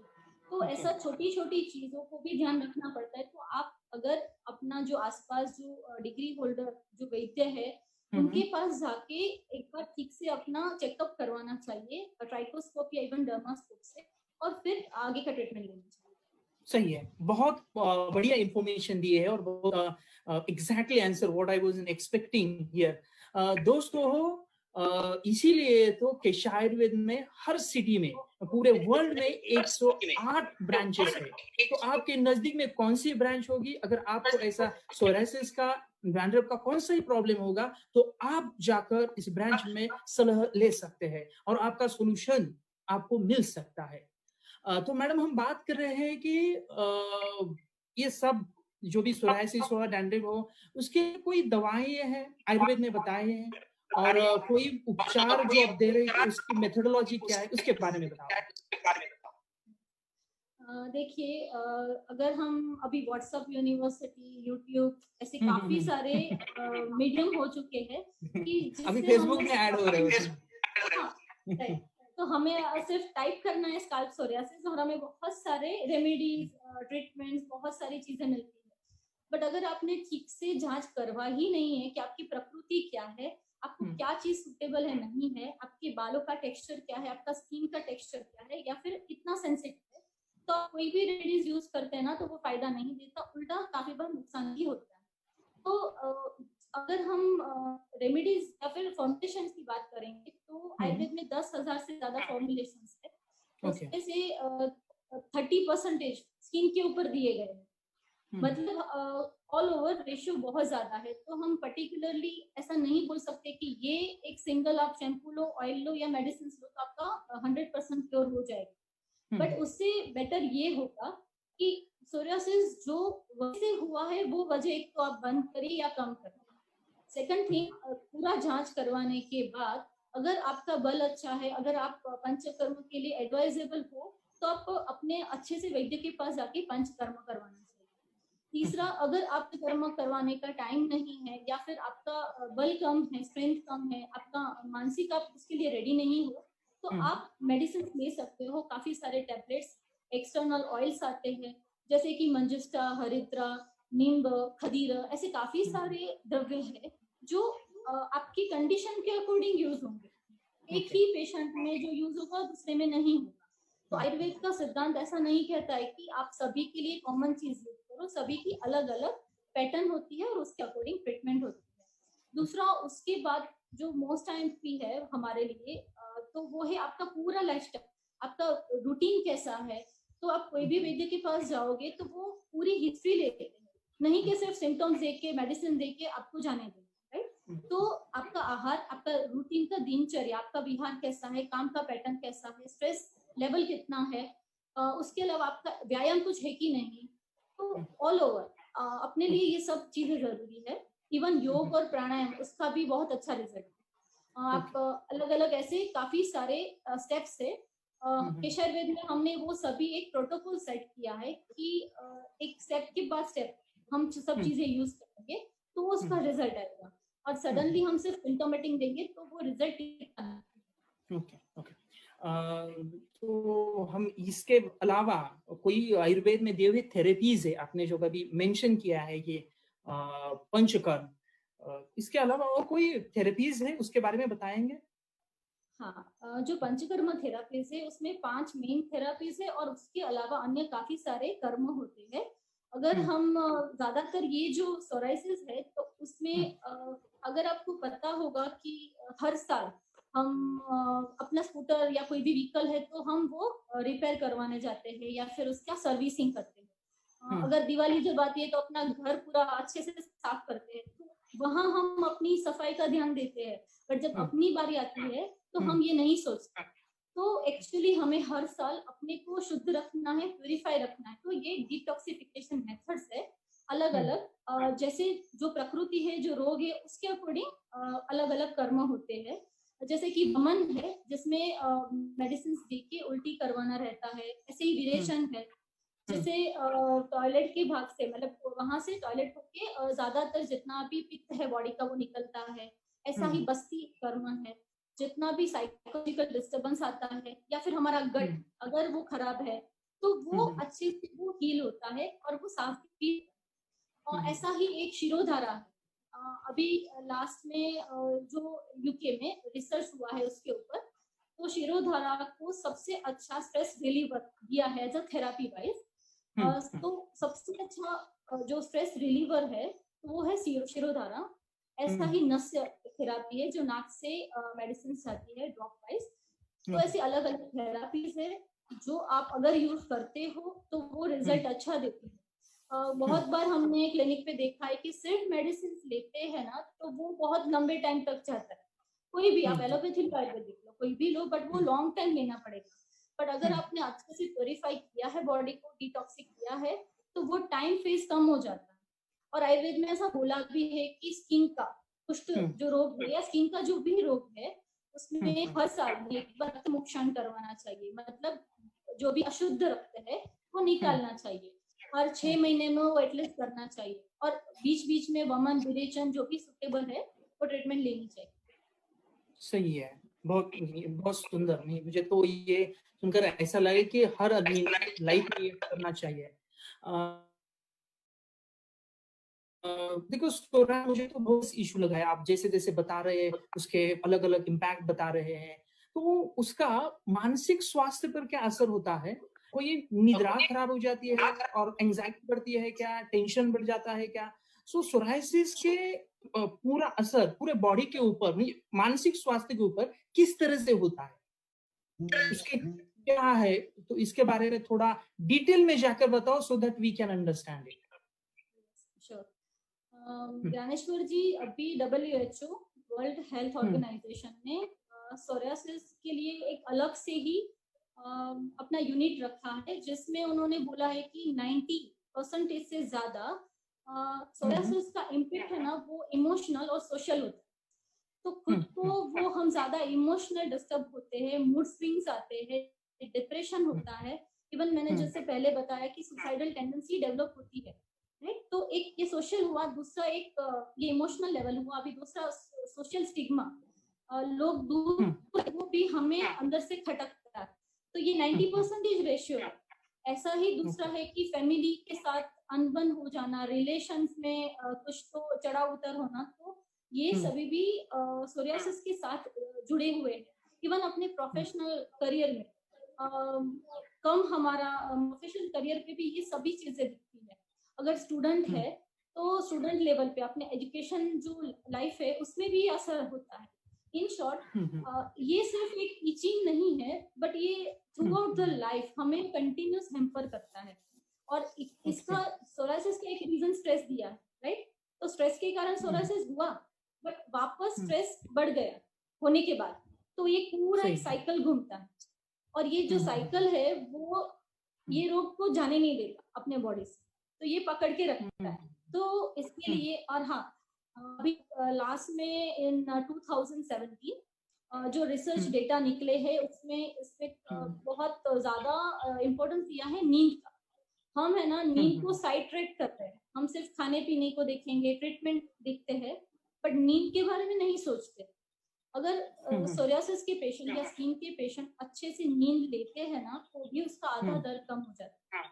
तो ऐसा छोटी छोटी चीजों को भी ध्यान रखना पड़ता है। तो आप अगर अपना जो आसपास जो डिग्री होल्डर जो वैद्य है, उनके पास जाके एक बार ठीक से अपना चेकअप करवाना चाहिए, ट्राइकोस्कोप या इवन डर्मास्कोप से, और फिर आगे का ट्रीटमेंट लेना चाहिए। सही है, बहुत बढ़िया इंफॉर्मेशन दी है और बहुत exactly answer what I was expecting here. दोस्तों, इसीलिए तो केश आयुर्वेद में हर सिटी में, पूरे वर्ल्ड में 108 ब्रांचेस है। तो आपके नजदीक में कौन सी ब्रांच होगी? अगर आपको ऐसा सोरायसिस का, डैंड्रफ का कौन सा ही प्रॉब्लम होगा, तो आप जाकर इस ब्रांच में सलाह ले सकते हैं और आपका सोल्यूशन आपको मिल सकता है। तो मैडम, हम बात कर रहे हैं कि ये सब जो भी सोरायसिस हो, डैंड्रफ हो, उसके कोई दवाएं हैं आयुर्वेद में बताए हैं, और कोई उपचार जो आप दे रहे हैं, उसकी मेथोडोलॉजी क्या है, उसके बारे में बताओ। देखिए, अगर हम अभी व्हाट्सएप यूनिवर्सिटी, यूट्यूब ऐसे काफी सारे मीडियम हो चुके हैं कि अभी जिससे फेसबुक में ऐड हो रहे हो। हाँ, right. तो हमें सिर्फ टाइप करना है स्काल्प सोरियासिस और हमें बहुत सारे रेमेडीज, ट्रीटमेंट्स, बहुत सारी चीजें मिलती है। बट अगर आपने ठीक से जांच करवा ही नहीं है कि आपकी प्रकृति क्या है, आपको क्या चीज सुटेबल है नहीं है, आपके बालों का टेक्सचर क्या है, आपका स्किन का टेक्सचर क्या है, या फिर कितना सेंसिटिव है, तो आप कोई भी रेमेडीज यूज करते हैं ना तो वो फायदा नहीं देता, उल्टा काफी बार नुकसान ही होता है। तो अगर हम रेमेडीज या फिर फॉर्मुलेशन की बात करेंगे तो आयुर्वेद में 10,000 से ज्यादा फॉर्मुलेशन है, उसमें से 30% स्किन के ऊपर दिए गए हैं। मतलब ऑल ओवर रेशियो बहुत ज्यादा है। तो हम पर्टिकुलरली ऐसा नहीं बोल सकते कि ये एक सिंगल आप शैम्पू लो, ऑयल लो या मेडिसिन लो तो आपका 100% क्योर हो जाएगा। बट उससे बेटर ये होगा कि सोरियासिस जो वजह से हुआ है वो वजह एक तो आप बंद करिए या कम करिए। सेकंड थिंग, पूरा जांच करवाने के बाद अगर आपका बल अच्छा है, अगर आप पंचकर्म के लिए एडवाइजेबल हो, तो आप अपने अच्छे से वैद्य के पास जाके पंचकर्म करवाना चाहिए। तीसरा, अगर आप कर्म करवाने का टाइम नहीं है या फिर आपका बल कम है, स्ट्रेंथ कम है, आपका मानसिक आप उसके लिए रेडी नहीं हो, तो आप मेडिसिन ले सकते हो। काफी सारे टैबलेट्स, एक्सटर्नल ऑयल्स आते हैं जैसे कि मंजिष्ठा, हरिद्रा, नींब, खदीर, ऐसे काफी सारे द्रव्य है जो आपकी कंडीशन के अकॉर्डिंग यूज होंगे। एक ही पेशेंट में जो यूज होगा दूसरे में नहीं होगा। तो आयुर्वेद का सिद्धांत ऐसा नहीं कहता है कि आप सभी के लिए कॉमन चीज यूज करो, सभी की अलग अलग पैटर्न होती है और उसके अकॉर्डिंग ट्रीटमेंट होती है। दूसरा, उसके बाद जो मोस्ट टाइम भी है हमारे लिए, तो वो है आपका पूरा लाइफस्टाइल, आपका रूटीन कैसा है। तो आप कोई भी वैद्य के पास जाओगे तो वो पूरी हिस्ट्री लेते हैं, नहीं कि सिर्फ सिम्टम्स देख के, मेडिसिन देख के आपको जाने देंगे, राइट। तो आपका आहार, आपका रूटीन का दिनचर्या, आपका विहार कैसा है, काम का पैटर्न कैसा है, स्ट्रेस लेवल कितना है, उसके अलावा आपका व्यायाम कुछ है कि नहीं। तो ऑल ओवर अपने लिए ये सब चीजें जरूरी है। इवन योग और प्राणायाम, उसका भी बहुत अच्छा रिजल्ट है। आप अलग अलग ऐसे काफी सारे स्टेप्स है। केश आयुर्वेद में हमने वो सभी एक प्रोटोकॉल सेट किया है कि एक स्टेप के बाद स्टेप हम सब चीजें यूज करेंगे तो उसका रिजल्ट आएगा, और सडनली हम सिर्फ सिम्टोमेटिक देंगे तो वो रिजल्ट। Okay okay. तो हम इसके अलावा कोई आयुर्वेद में दिए हुए थेरेपीज है, आपने जो कभी मेंशन किया है कि पंचकर्म, इसके अलावा और कोई थेरेपीज है, उसके बारे में बताएंगे? हाँ, जो पंचकर्म थेरापीज है उसमें 5 मेन थेरापीज है और उसके अलावा अन्य काफी सारे कर्म होते हैं। अगर हम ज्यादातर ये जो सोराइसिस है तो उसमें अगर आपको पता होगा कि हर साल हम अपना स्कूटर या कोई भी व्हीकल है तो हम वो रिपेयर करवाने जाते हैं या फिर उसका सर्विसिंग करते हैं। अगर दिवाली जब आती है तो अपना घर पूरा अच्छे से साफ करते हैं, तो वहां हम अपनी सफाई का ध्यान देते हैं। पर जब अपनी बारी आती है तो हम ये नहीं सोचते। तो एक्चुअली हमें हर साल अपने को शुद्ध रखना है, प्यूरिफाई रखना है। तो ये डिटॉक्सिफिकेशन मेथड्स है अलग अलग, जैसे जो प्रकृति है, जो रोग है, उसके अकॉर्डिंग अलग अलग कर्म होते हैं। जैसे कि वमन है जिसमें मेडिसिन देके उल्टी करवाना रहता है, ऐसे ही विरेचन है जैसे टॉयलेट के भाग से, मतलब वहां से टॉयलेट होके ज्यादातर जितना भी पित्त है बॉडी का वो निकलता है। ऐसा ही बस्ती कर्म है, जितना भी साइकोलॉजिकल डिस्टर्बेंस आता है या फिर हमारा गट अगर वो खराब है तो वो अच्छे से वो हील होता है और वो साफ भी। और ऐसा ही एक शिरोधारा है, अभी लास्ट में जो यूके में रिसर्च हुआ है उसके ऊपर, तो शिरोधारा को सबसे अच्छा स्ट्रेस रिलीवर दिया है एज अ थेरापी वाइज। तो सबसे अच्छा जो स्ट्रेस रिलीवर है वो है शिरोधारा। ऐसा ही नस्य थेरापी है जो नाक से मेडिसिन जाती है ड्रॉप वाइज। तो ऐसी अलग अलग थेरापीज है जो आप अगर यूज करते हो तो वो रिजल्ट अच्छा देती है। बहुत बार हमने क्लिनिक पे देखा है कि सिर्फ मेडिसिन लेते हैं ना तो वो बहुत लंबे टाइम तक जाता है। कोई भी आप एलोपैथी आयुर्वेदिक लो, कोई भी लो, बट वो लॉन्ग टाइम लेना पड़ेगा। बट अगर आपने अच्छे से प्योरीफाई किया है बॉडी को, डिटॉक्सिक किया है, तो वो टाइम फेज कम हो जाता है। और आयुर्वेद में ऐसा बोला भी है कि स्किन का कुष्ठ जो रोग है या स्किन का जो भी रोग है उसमें हर साल एक बार रक्त मोक्षण करवाना चाहिए। मतलब जो भी अशुद्ध रक्त है वो निकालना चाहिए। हर 6 महीने में वो एटलीस्ट करना चाहिए। और बीच बीच में वमन विरेचन जो भी सुटेबल है वो ट्रीटमेंट लेनी चाहिए। सही है। बहुत बहुत सुंदर। नहीं, मुझे तो ये सुनकर ऐसा लगे कि हर आदमी लाइफ में ये करना चाहिए। देखो सोरा, मुझे तो बहुत इशू लगा है। आप जैसे जैसे बता रहे हैं उसके अलग अलग इम्पैक्ट बता रहे हैं, तो उसका मानसिक स्वास्थ्य पर क्या असर होता है? कोई निद्रा खराब हो जाती है और एंजाइटी बढ़ती है क्या? टेंशन बढ़ जाता है क्या? सो सोराइसिस के पूरा असर पूरे बॉडी के ऊपर, मानसिक स्वास्थ्य के ऊपर किस तरह से होता है, उसके क्या है? तो इसके बारे में थोड़ा डिटेल में जाकर बताओ, so that we can understand it. Gyaneshwar ji, अभी WHO वर्ल्ड हेल्थ ऑर्गेनाइजेशन ने सोरियासिस के लिए एक अलग से ही अपना यूनिट रखा है, जिसमें उन्होंने बोला है कि 90% से ज्यादा सोरियासिस का इम्पैक्ट है ना वो इमोशनल और सोशल होता है। तो खुद को वो हम ज्यादा इमोशनल डिस्टर्ब होते हैं, मूड स्विंग्स आते हैं, डिप्रेशन होता है। इवन मैंने जैसे पहले बताया कि सुसाइडल टेंडेंसी डेवलप होती है, राइट। तो एक ये सोशल हुआ, दूसरा एक ये इमोशनल लेवल हुआ, अभी दूसरा सोशल स्टिग्मा, लोग दूर वो भी हमें अंदर से खटकता है। तो ये 90% रेशियो है। ऐसा ही दूसरा है कि फैमिली के साथ अनबन हो जाना, रिलेशंस में कुछ तो चढ़ा उतर होना, तो ये सभी भी सोरियासिस के साथ जुड़े हुए हैं। इवन अपने प्रोफेशनल करियर में कम हमारा प्रोफेशनल करियर पे भी ये सभी चीजें दिखती है। अगर स्टूडेंट है तो स्टूडेंट लेवल पे अपने एजुकेशन जो लाइफ है उसमें भी असर होता है। इन शॉर्ट ये सिर्फ एक टीचिंग नहीं है, बट ये थ्रू आउट द लाइफ हमें कंटिन्यूस हैम्पर करता है। और इसका सोरायसिस का एक रीजन स्ट्रेस दिया है, राइट। तो स्ट्रेस के कारण सोरायसिस हुआ, बट वापस स्ट्रेस बढ़ गया होने के बाद, तो ये पूरा एक साइकिल घूमता है। और ये जो साइकिल है वो ये रोग को जाने नहीं देता अपने बॉडी से, तो ये पकड़ के रखता है। तो इसके लिए, और हाँ, अभी लास्ट में इन 2017 जो रिसर्च डेटा निकले हैं उसमें बहुत ज्यादा इम्पोर्टेंस दिया है नींद का। हम है ना नींद को साइड ट्रैक करते हैं, हम सिर्फ खाने पीने को देखेंगे, ट्रीटमेंट देखते हैं, बट नींद के बारे में नहीं सोचते। अगर सोरियासिस के पेशेंट या स्किन के पेशेंट अच्छे से नींद लेते हैं ना तो भी उसका आधा दर्द कम हो जाता है।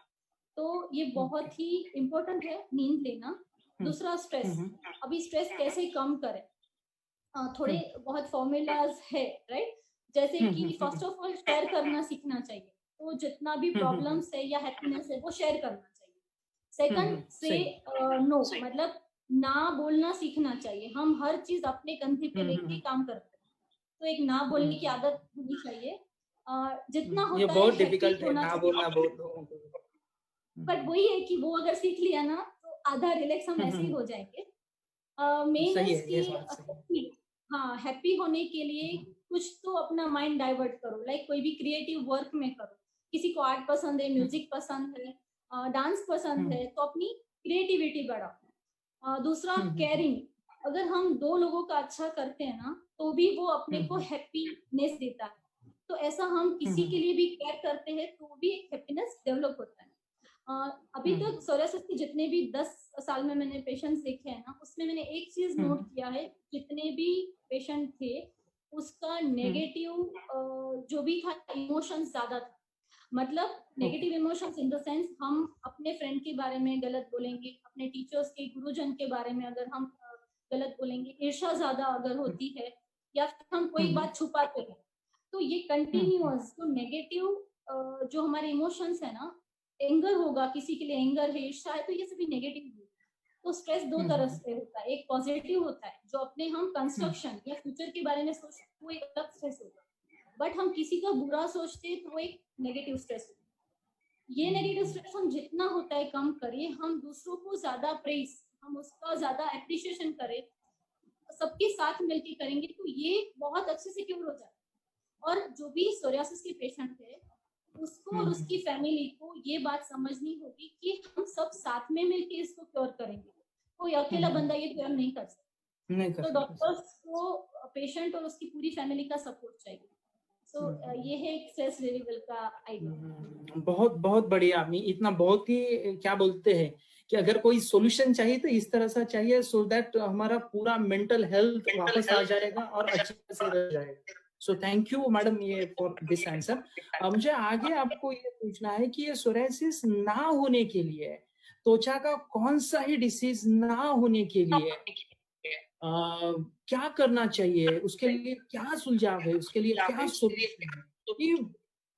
तो ये बहुत ही इम्पोर्टेंट है नींद लेना। दूसरा स्ट्रेस। अभी स्ट्रेस कैसे कम करें, थोड़े बहुत फॉर्मूलाज है, राइट। जैसे कि फर्स्ट ऑफ ऑल शेयर करना सीखना चाहिए। तो जितना भी प्रॉब्लम्स है या हैप्पीनेस है वो शेयर करना चाहिए। सेकंड से नो, मतलब ना बोलना सीखना चाहिए। हम हर चीज अपने कंधे पे लेके काम करते हैं, तो एक ना बोलने की आदत होनी चाहिए। जितना होता ये बहुत डिफिकल्ट है ना बोलना, बहुत। बट वही है कि वो अगर सीख लिया ना तो आधा रिलैक्स हम ऐसे ही हो जाएंगे। मेन है हाँ, हैप्पी होने के लिए कुछ तो अपना माइंड डाइवर्ट करो, लाइक कोई भी क्रिएटिव वर्क में करो। किसी को आर्ट पसंद है, म्यूजिक पसंद है, डांस पसंद है, तो अपनी क्रिएटिविटी बढ़ाओ। दूसरा केयरिंग। अगर हम दो लोगों का अच्छा करते हैं ना तो भी वो अपने को हैप्पीनेस देता है। तो ऐसा हम किसी के लिए भी केयर करते हैं तो भी एक हैप्पीनेस डेवलप होता है। अभी तक सोरियासिस के जितने भी 10 साल में मैंने पेशेंट्स देखे हैं ना, उसमें मैंने एक चीज नोट किया है, जितने भी पेशेंट थे उसका नेगेटिव जो भी था इमोशंस ज्यादा था। मतलब negative emotions in the sense, हम अपने फ्रेंड के बारे में गलत बोलेंगे, अपने टीचर्स के गुरुजन के बारे में अगर हम गलत बोलेंगे, ईर्ष्या ज्यादा अगर होती है, या फिर हम कोई बात छुपाते हैं, तो ये कंटिन्यूअस जो नेगेटिव जो हमारे इमोशंस है ना, एंगर होगा, किसी के लिए एंगर है, ईर्ष्या है, तो ये सभी नेगेटिव होगा। तो स्ट्रेस दो तरह से होता है, एक पॉजिटिव होता है जो अपने हम कंस्ट्रक्शन या फ्यूचर के बारे में सोचते हैं, वो एक अलग स्ट्रेस होगा। बट हम किसी का बुरा सोचते हैं तो वो एक नेगेटिव स्ट्रेस होता है। ये नेगेटिव स्ट्रेस हम जितना होता है कम करिए, हम दूसरों को ज्यादा प्रेस, हम उसका ज्यादा एप्रिशिएशन करें, सबके साथ मिलकर करेंगे तो ये बहुत अच्छे से क्योर हो जाता है। और जो भी सोरियासिस के पेशेंट है उसको और उसकी फैमिली को ये बात समझनी होगी कि हम सब साथ में मिलकर इसको क्योर करेंगे, कोई अकेला बंदा ये क्योर नहीं कर सकता। तो डॉक्टर्स को पेशेंट और उसकी पूरी फैमिली का सपोर्ट चाहिए। तो ये है एक स्ट्रेस रिलीवल का आइडिया। बहुत बहुत बढ़िया। इतना बहुत ही क्या बोलते हैं कि अगर कोई सॉल्यूशन चाहिए तो इस तरह से चाहिए, सो दैट हमारा पूरा मेंटल हेल्थ वापस आ जाएगा और अच्छे से रह जाएगा। सो थैंक यू मैडम ये फॉर दिस आंसर। मुझे आगे आपको ये पूछना है कि ये सोरियासिस ना होने के लिए, त्वचा का कौन सा ही डिसीज ना होने के लिए क्या करना चाहिए, उसके लिए क्या सुझाव है, उसके लिए क्या सोल्यूशन है? तो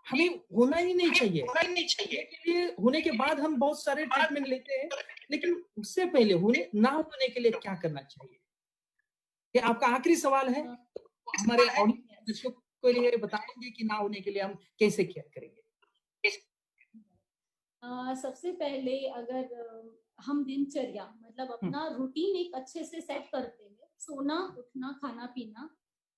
हमें होना ही नहीं चाहिए। के लिए होने के बाद हम बहुत सारे ट्रीटमेंट लेते हैं, लेकिन उससे पहले होने ना होने के लिए क्या करना चाहिए? ये आपका आखिरी सवाल है, तो हमारे दर्शकों के लिए बताएंगे कि ना होने के लिए हम कैसे केयर करेंगे? सबसे पहले अगर हम दिनचर्या मतलब अपना रूटीन एक अच्छे से सेट करते हैं, सोना उठना खाना पीना,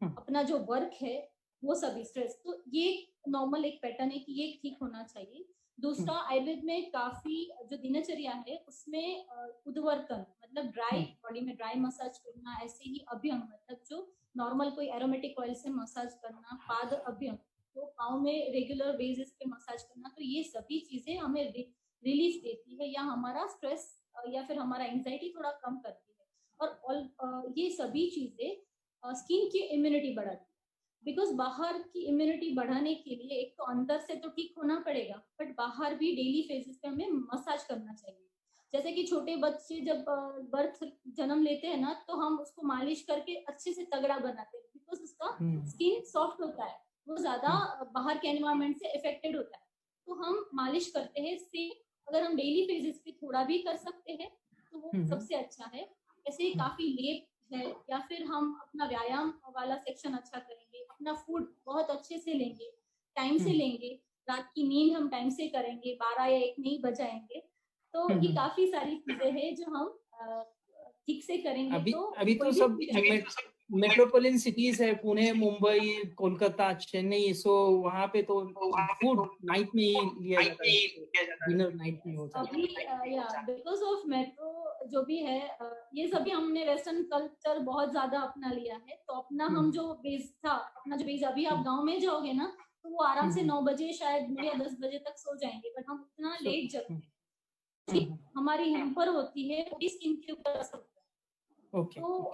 अपना जो वर्क है वो सभी स्ट्रेस, तो ये नॉर्मल एक पैटर्न है कि ये ठीक होना चाहिए। दूसरा, आयुर्वेद में काफी जो दिनचर्या है उसमें उद्वर्तन मतलब ड्राई बॉडी में ड्राई मसाज करना, ऐसे ही अभ्यंग मतलब जो नॉर्मल कोई एरोमेटिक ऑयल से मसाज करना, पाद अभ्यंग तो पाँव में रेगुलर बेसिस पे मसाज करना, तो ये सभी चीजें हमें रिलीफ देती है या हमारा स्ट्रेस या फिर हमारा एंजाइटी थोड़ा कम करती है। और ये सभी चीजें स्किन की इम्यूनिटी बढ़ाती है, बिकॉज बाहर की इम्यूनिटी बढ़ाने के लिए एक तो अंदर से तो ठीक होना पड़ेगा, बट बाहर भी डेली फेसिस पे हमें मसाज करना चाहिए। जैसे कि छोटे बच्चे जब बर्थ जन्म लेते हैं ना, तो हम उसको मालिश करके अच्छे से तगड़ा बनाते हैं, बिकॉज उसका स्किन सॉफ्ट होता है, वो ज्यादा बाहर के एनवायरनमेंट से इफेक्टेड होता है, तो हम मालिश करते हैं। इससे अगर हम डेली बेसिस पे थोड़ा भी कर सकते हैं तो वो सबसे अच्छा है। ऐसे काफी लेप है, या फिर हम अपना व्यायाम वाला सेक्शन अच्छा करेंगे, अपना फूड बहुत अच्छे से लेंगे, टाइम से लेंगे, रात की नींद हम टाइम से करेंगे, 12 या 1 नहीं बजाएंगे, तो ये काफी सारी चीजें हैं जो हम ठीक से करेंगे। अभी तो सब मेट्रोपोलिटन सिटीज है, पुणे मुंबई कोलकाता चेन्नई, सो वहाँ पे तो फूड नाइट में ही लिया जाता है, डिनर नाइट में होता है। अभी बिकॉज ऑफ मेट्रो जो भी है, ये सभी हमने वेस्टर्न कल्चर बहुत ज्यादा अपना लिया है, तो अपना हम जो बेस था, अपना जो बेस, अभी आप गांव में जाओगे ना तो वो आराम से 9 बजे शायद 9 या 10 बजे तक सो जाएंगे, बट हम इतना लेट जगते हैं, हमारी हेम्पर होती है स्किन के ऊपर असर होता है। तो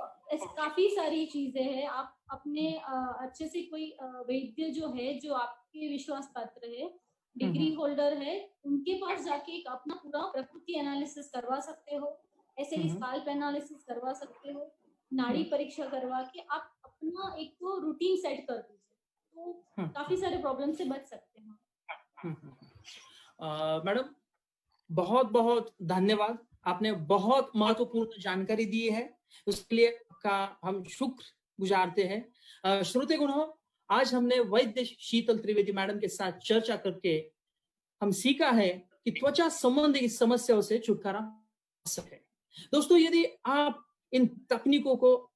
काफी सारी चीजें हैं। आप अपने अच्छे से कोई वैद्य जो है, जो आपके विश्वास पात्र है, डिग्री होल्डर है, उनके पास जाके एक अपना पूरा प्रकृति एनालिसिस करवा सकते हो, ऐसे ही स्काल्प एनालिसिस करवा सकते हो, नाड़ी परीक्षा करवा के आप अपना एक तो रूटीन सेट कर दीजिए, तो काफी सारे प्रॉब्लम से बच सकते हैं। मैडम बहुत बहुत धन्यवाद, आपने बहुत महत्वपूर्ण जानकारी दी है, उसके लिए आपका हम शुक्र गुजारते हैं। श्रोतेगणों, आज हमने वैद्य शीतल त्रिवेदी मैडम के साथ चर्चा करके हम सीखा है कि त्वचा संबंधी समस्याओं से छुटकारा पा सके। दोस्तों, यदि आप इन तकनीकों को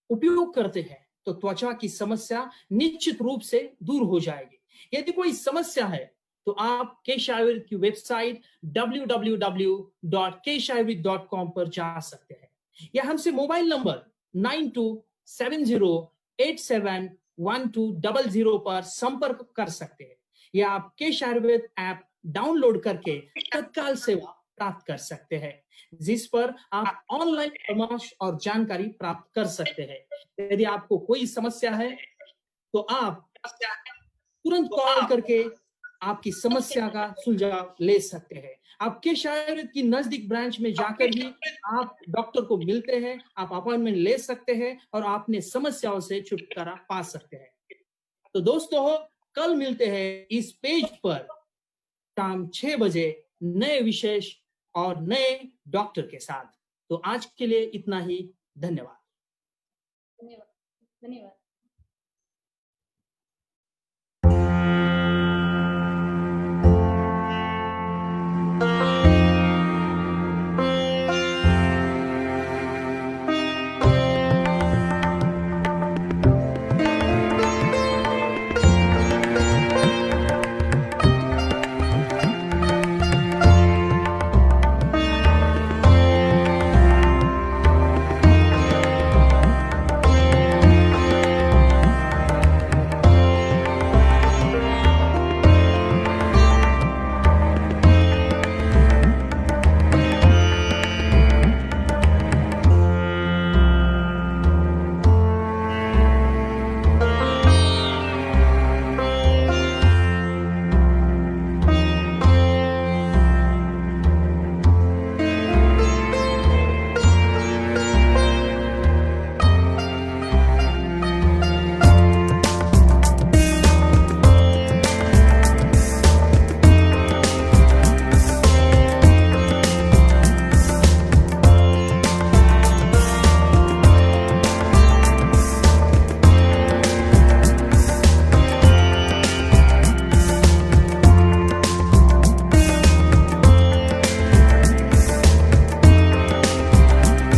उपयोग करते हैं तो त्वचा की समस्या निश्चित रूप से दूर हो जाएगी। यदि कोई समस्या है तो आप केश आयुर्वेद की वेबसाइट www.keshayurved.com पर जा सकते हैं, या हमसे मोबाइल नंबर 9270871200 पर संपर्क कर सकते हैं, या आप केश आयुर्वेद ऐप डाउनलोड करके तत्काल सेवा प्राप्त कर सकते हैं, जिस पर आप ऑनलाइन परामर्श और जानकारी प्राप्त कर सकते हैं। यदि आपको कोई समस्या है तो आप तुरंत कॉल करके आपकी समस्या का सुझाव ले सकते हैं। आप केश आयुर्वेद की नजदीक ब्रांच में जाकर ही आप डॉक्टर को मिलते हैं, आप अपॉइंटमेंट ले सकते हैं और अपने समस्याओं से छुटकारा पा सकते हैं। तो दोस्तों, कल मिलते हैं इस पेज पर शाम 6 बजे। नए विशेष और नए डॉक्टर के साथ। तो आज के लिए इतना ही। धन्यवाद। धन्यवाद। धन्यवाद।